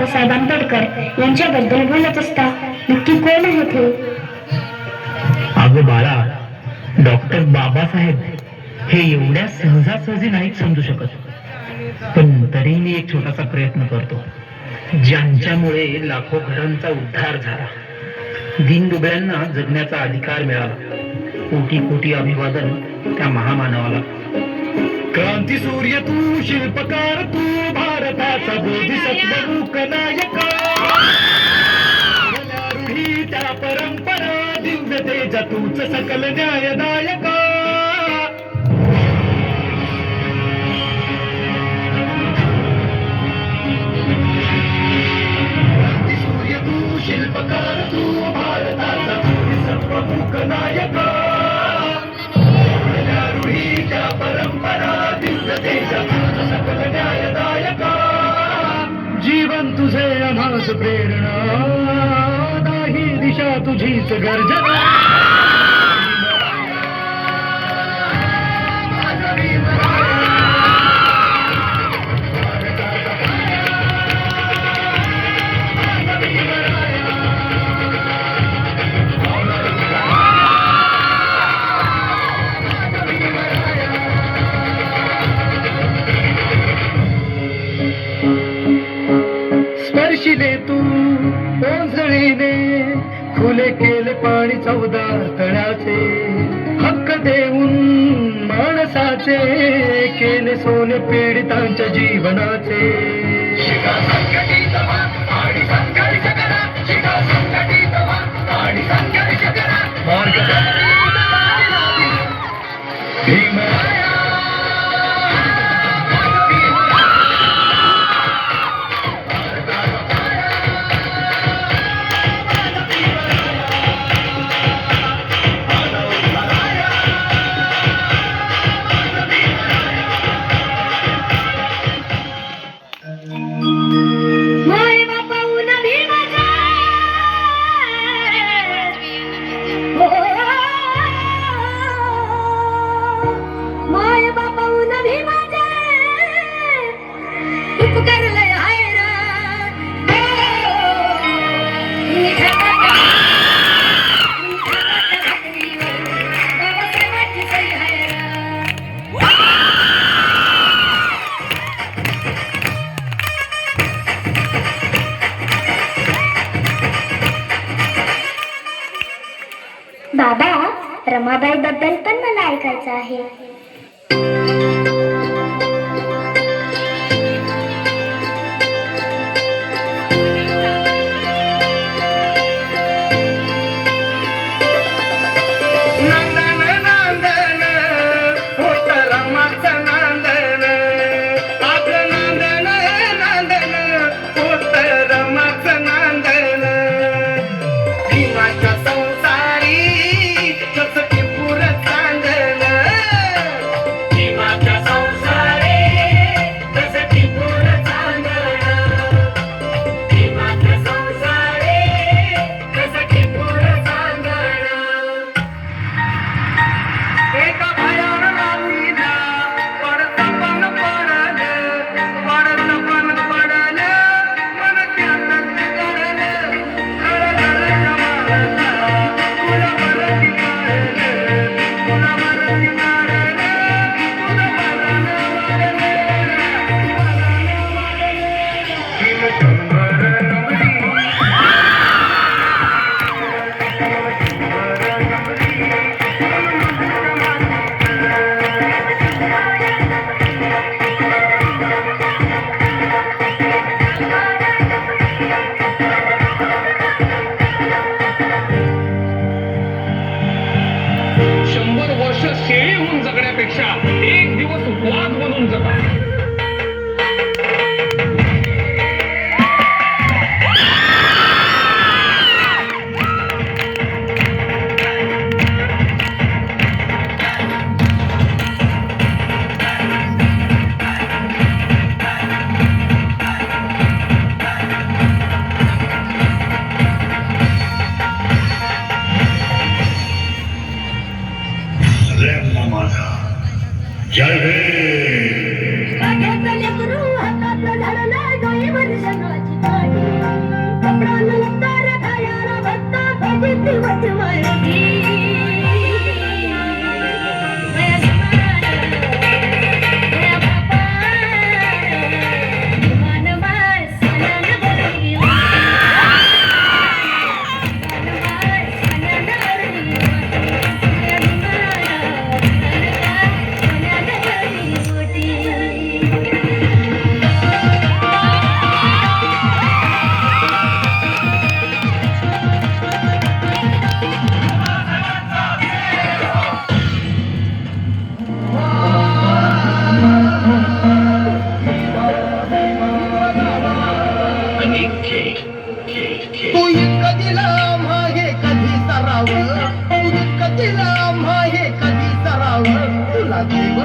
बाबासाहेब आंबेडकर यांच्याबद्दल बोलत असता. नक्की कोण आहे ते? अगं बाळा, डॉक्टर बाबासाहेब हे एवढ्या सहजासहजी नाहीत समजू शकत. पण तरी मी एक छोटासा प्रयत्न करतो. ज्यांच्यामुळे लाखो घरांचा उद्धार झाला, दीनदुबळ्यांना जगण्याचा अधिकार मिळाला, कोटी कोटी अभिवादन त्या महामानवाला. क्रांती सूर्य तू, शिल्पकार तू, भारताचा बोधिसत्व लोकनायका. रूढी त्या परंपरा, दिव्य तेज तूच सकल न्यायदायका. क्रांती सूर्य तू, शिल्पकार तू, भारताचा बोधिसत्व लोकनायका. रूढी त्या परंपरा, दिव्य तेज तूच सकल न्यायदायका. जीवन तुझे अमास प्रेरणा, दाही दिशा तुझीच गर्जना. स्पर्शिले तू ओंजळीने, खुले केले पाणी 14 तळ्याचे. हक्क देऊन माणसाचे, केले सोने पीडितांच्या जीवनाचे. शिका संघटित व्हा आणि संघर्ष करा, शिका संघटित व्हा आणि संघर्ष करा. भीमराया बाबा, रमाबाई बद्दल पण मला ऐकायचं आहे. एक दिवस वाघ बनून जगा. जय हे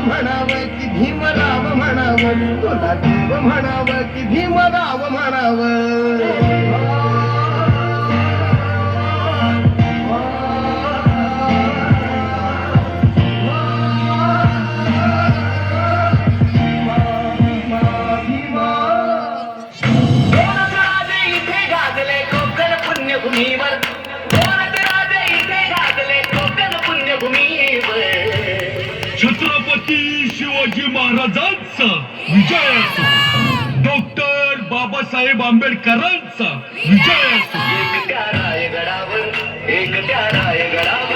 म्हणावं की भीमराव म्हणावं, तुला देव म्हणावं की भीमराव राजे इथे गाजले कोकण पुण्यभूमीवर, राजे इथे गाजले कोकण पुण्यभूमीवर. छत्रपती शिवाजी महाराजांचा विजय असो, डॉक्टर बाबासाहेब आंबेडकरांचा विजय असो. एक त्या रायगडावर, एक त्या रायगडावर